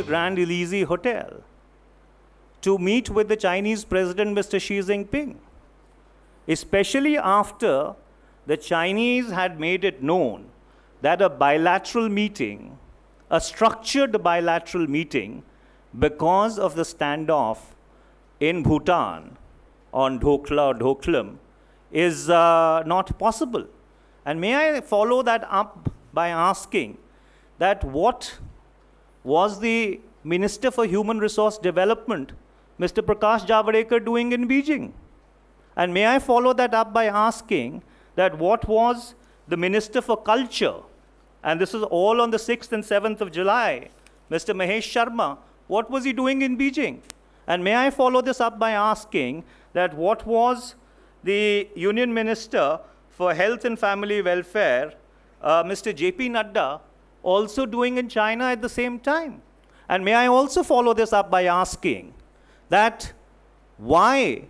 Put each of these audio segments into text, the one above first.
the Grand Elysee Hotel to meet with the Chinese President, Mr. Xi Jinping, especially after the Chinese had made it known that a bilateral meeting, a structured bilateral meeting, because of the standoff in Bhutan on Dokla or Doklam, is not possible. And may I follow that up by asking that what was the Minister for Human Resource Development, Mr. Prakash Javadekar, doing in Beijing? And may I follow that up by asking that what was the Minister for Culture, and this is all on the 6th and 7th of July, Mr. Mahesh Sharma, what was he doing in Beijing? And may I follow this up by asking that what was the Union Minister for Health and Family Welfare, Mr. J.P. Nadda, also doing in China at the same time? And may I also follow this up by asking that why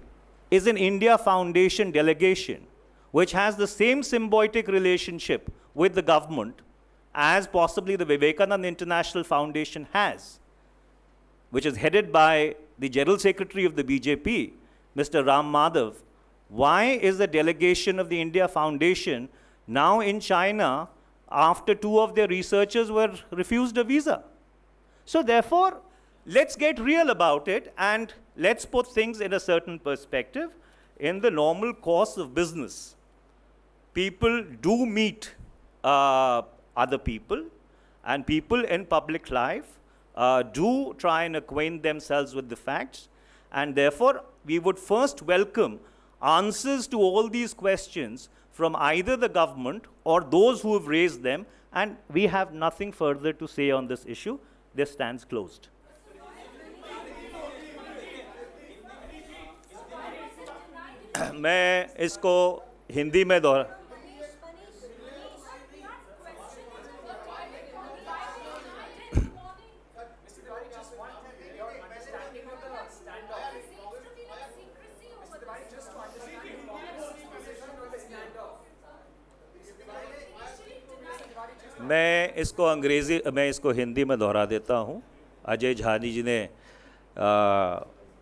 is an India Foundation delegation, which has the same symbiotic relationship with the government as possibly the Vivekananda International Foundation has, which is headed by the General Secretary of the BJP, Mr. Ram Madhav, why is the delegation of the India Foundation now in China after two of their researchers were refused a visa? So therefore, let's get real about it and let's put things in a certain perspective. In the normal course of business, people do meet other people, and people in public life do try and acquaint themselves with the facts, and therefore we would first welcome answers to all these questions from either the government or those who have raised them, and we have nothing further to say on this issue. This stands closed. मैं इसको हिंदी में दोहरा मैं इसको हिंदी में दोहरा देता हूँ। अजय झानी जी ने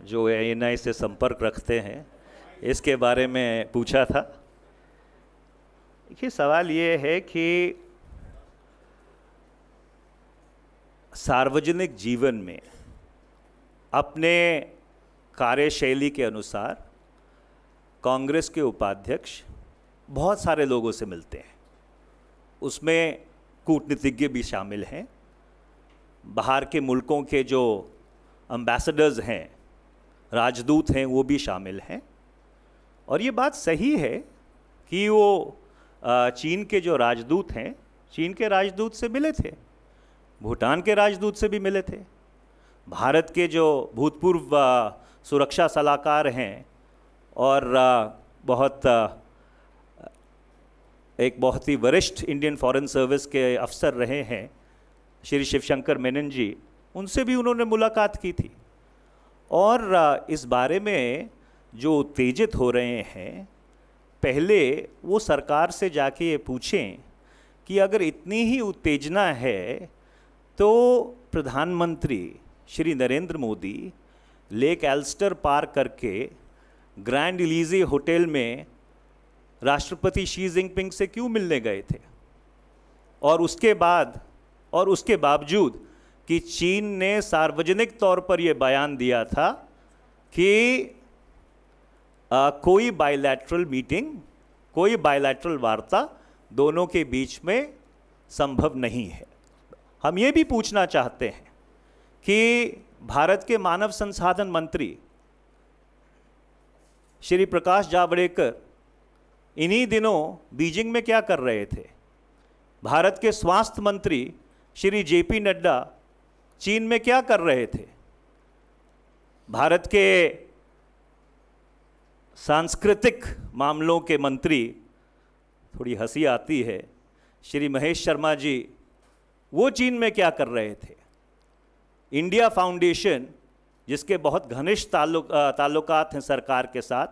जो ANI से संपर्क रखते हैं इसके बारे में पूछा था। देखिए, सवाल ये है कि सार्वजनिक जीवन में अपने कार्यशैली के अनुसार कांग्रेस के उपाध्यक्ष बहुत सारे लोगों से मिलते हैं, उसमें कूटनीतिज्ञ भी शामिल हैं, बाहर के मुल्कों के जो एम्बेसडर्स हैं, राजदूत हैं, वो भी शामिल हैं। और ये बात सही है कि वो चीन के जो राजदूत हैं, चीन के राजदूत से मिले थे, भूटान के राजदूत से भी मिले थे, भारत के जो भूतपूर्व सुरक्षा सलाहकार हैं और एक बहुत ही वरिष्ठ इंडियन फॉरेन सर्विस के अफसर रहे हैं श्री शिवशंकर मेनन जी, उनसे भी उन्होंने मुलाकात की थी। और इस बारे में जो उत्तेजित हो रहे हैं, पहले वो सरकार से जाके ये पूछें कि अगर इतनी ही उत्तेजना है तो प्रधानमंत्री श्री नरेंद्र मोदी लेक एल्स्टर पार करके ग्रैंड एलिजे होटल में राष्ट्रपति शी जिनपिंग से क्यों मिलने गए थे? और उसके बावजूद कि चीन ने सार्वजनिक तौर पर यह बयान दिया था कि कोई बायलैटरल मीटिंग, कोई बायलैटरल वार्ता दोनों के बीच में संभव नहीं है। हम ये भी पूछना चाहते हैं कि भारत के मानव संसाधन मंत्री श्री प्रकाश जावड़ेकर इन्हीं दिनों बीजिंग में क्या कर रहे थे? भारत के स्वास्थ्य मंत्री श्री JP नड्डा चीन में क्या कर रहे थे? भारत के सांस्कृतिक मामलों के मंत्री, थोड़ी हंसी आती है, श्री महेश शर्मा जी, वो चीन में क्या कर रहे थे? इंडिया फाउंडेशन, जिसके बहुत घनिष्ठ ताल्लुकात हैं सरकार के साथ,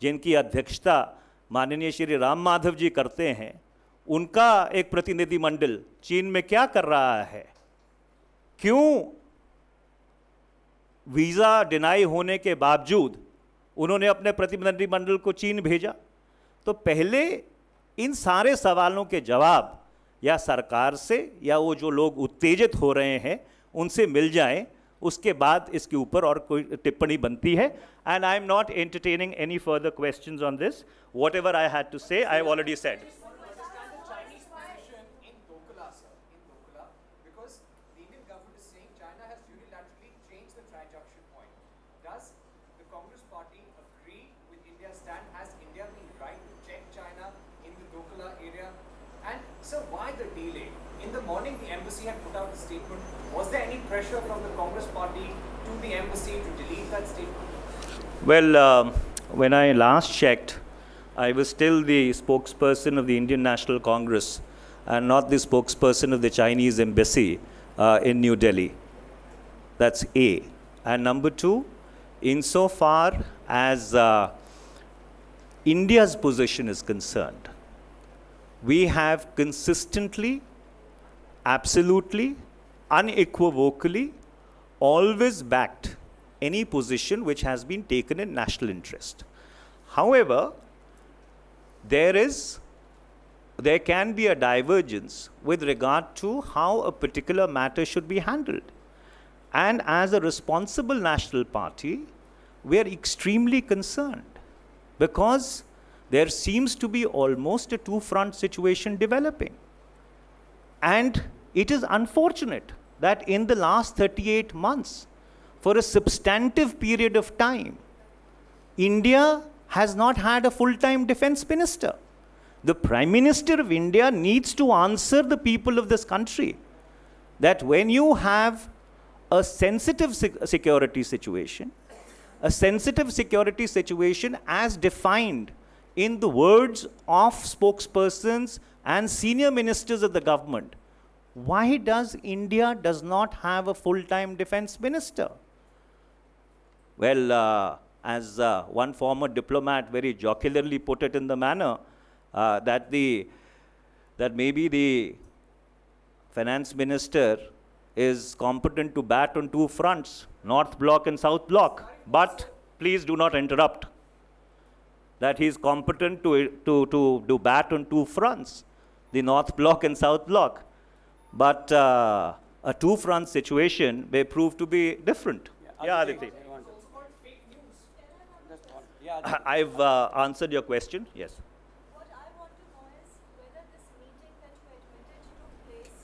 जिनकी अध्यक्षता माननीय श्री राम माधव जी करते हैं, उनका एक प्रतिनिधिमंडल चीन में क्या कर रहा है? क्यों वीज़ा डिनाई होने के बावजूद उन्होंने अपने प्रतिनिधिमंडल को चीन भेजा। तो पहले इन सारे सवालों के जवाब या सरकार से या वो जो लोग उत्तेजित हो रहे हैं उनसे मिल जाएं, उसके बाद इसके ऊपर और कोई टिप्पणी बनती है। And I am not entertaining any further questions on this. Whatever I had to say I have already said. Sir, why the delay? In the morning, the embassy had put out a statement. Was there any pressure from the Congress party to the embassy to delete that statement? Well, when I last checked, I was still the spokesperson of the Indian National Congress and not the spokesperson of the Chinese embassy in New Delhi. That's A. And number two, insofar as India's position is concerned, we have consistently, absolutely, unequivocally, always backed any position which has been taken in national interest. However, there can be a divergence with regard to how a particular matter should be handled. And as a responsible national party, we are extremely concerned because there seems to be almost a two-front situation developing. And it is unfortunate that in the last 38 months, for a substantive period of time, India has not had a full-time defense minister. The Prime Minister of India needs to answer the people of this country that when you have a sensitive security situation as defined in the words of spokespersons and senior ministers of the government, why does India not have a full-time defense minister? Well, as one former diplomat very jocularly put it in the manner that maybe the finance minister is competent to bat on two fronts, North Bloc and South Bloc, but please do not interrupt. That he is competent to bat on two fronts, the North Bloc and South Bloc. But a two-front situation may prove to be different. Yeah, Aditi. I've answered your question, yes. What I want to know is whether this meeting that you admitted took place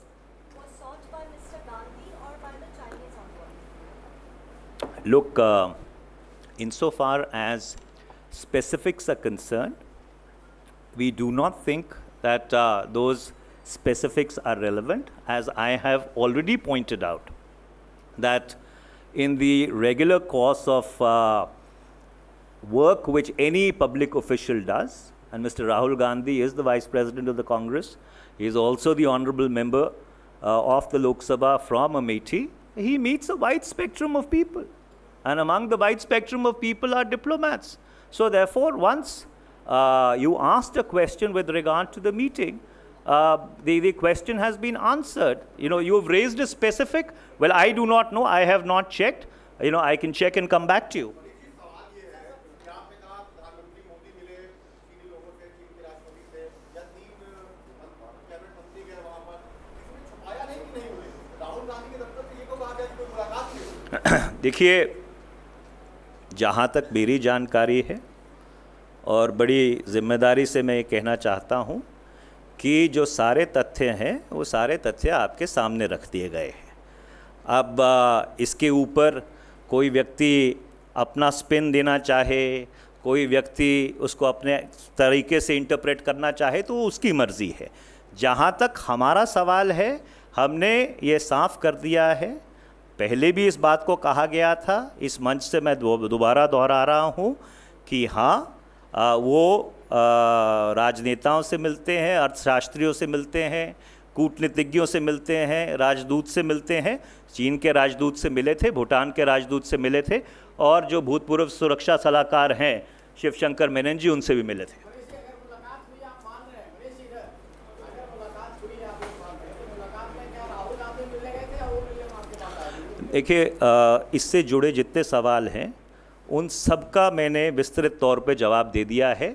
was sought by Mr. Gandhi or by the Chinese envoy? Look, insofar as specifics are concerned, we do not think that those specifics are relevant, as I have already pointed out, that in the regular course of work which any public official does, and Mr. Rahul Gandhi is the Vice President of the Congress, he is also the honorable member of the Lok Sabha from Amethi, he meets a wide spectrum of people. And among the wide spectrum of people are diplomats. So therefore, once you asked a question with regard to the meeting, the question has been answered. You know, you have raised a specific. Well, I do not know. I have not checked. You know, I can check and come back to you. देखिए, जहाँ तक मेरी जानकारी है और बड़ी जिम्मेदारी से मैं ये कहना चाहता हूँ कि जो सारे तथ्य हैं वो सारे तथ्य आपके सामने रख दिए गए हैं। अब इसके ऊपर कोई व्यक्ति अपना स्पिन देना चाहे, कोई व्यक्ति उसको अपने तरीके से इंटरप्रेट करना चाहे तो उसकी मर्ज़ी है। जहाँ तक हमारा सवाल है, हमने ये साफ कर दिया है, पहले भी इस बात को कहा गया था, इस मंच से मैं दोबारा दोहरा रहा हूँ कि हाँ, वो राजनेताओं से मिलते हैं, अर्थशास्त्रियों से मिलते हैं, कूटनीतिज्ञों से मिलते हैं, राजदूत से मिलते हैं। चीन के राजदूत से मिले थे, भूटान के राजदूत से मिले थे, और जो भूतपूर्व सुरक्षा सलाहकार हैं शिवशंकर मेनन जी, उनसे भी मिले थे। देखिए, इससे जुड़े जितने सवाल हैं उन सब का मैंने विस्तृत तौर पे जवाब दे दिया है।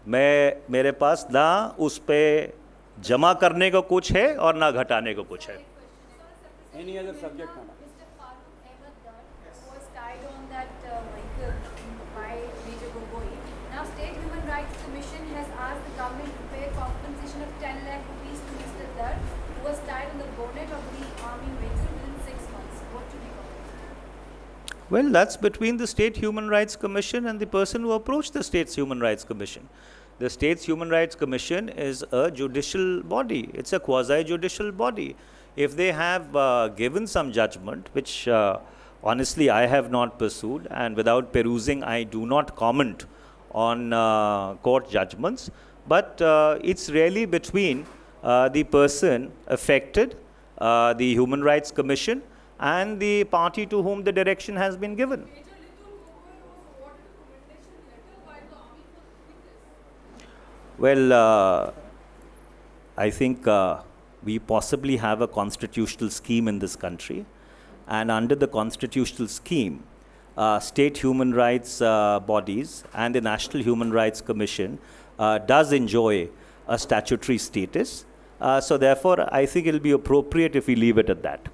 मेरे पास ना उस पे जमा करने को कुछ है और ना घटाने को कुछ है। Any other subject, madam? Mr. Farooq Ahmed Dar was tied on that vehicle by Major Gogoi. Now, State Human Rights Commission has asked the government to pay compensation of 10 lakh rupees to Mr. Dar, who was tied on the bonnet of the army vehicle within 6 months. What do you make of it? Well, that's between the State Human Rights Commission and the person who approached the State's Human Rights Commission. The State's Human Rights Commission is a judicial body. It's a quasi-judicial body. If they have given some judgment, which honestly I have not pursued, and without perusing, I do not comment on court judgments, but it's really between the person affected, the Human Rights Commission, and the party to whom the direction has been given. Well, I think we possibly have a constitutional scheme in this country, and under the constitutional scheme, state human rights bodies and the National Human Rights Commission does enjoy a statutory status. So therefore, I think it will be appropriate if we leave it at that.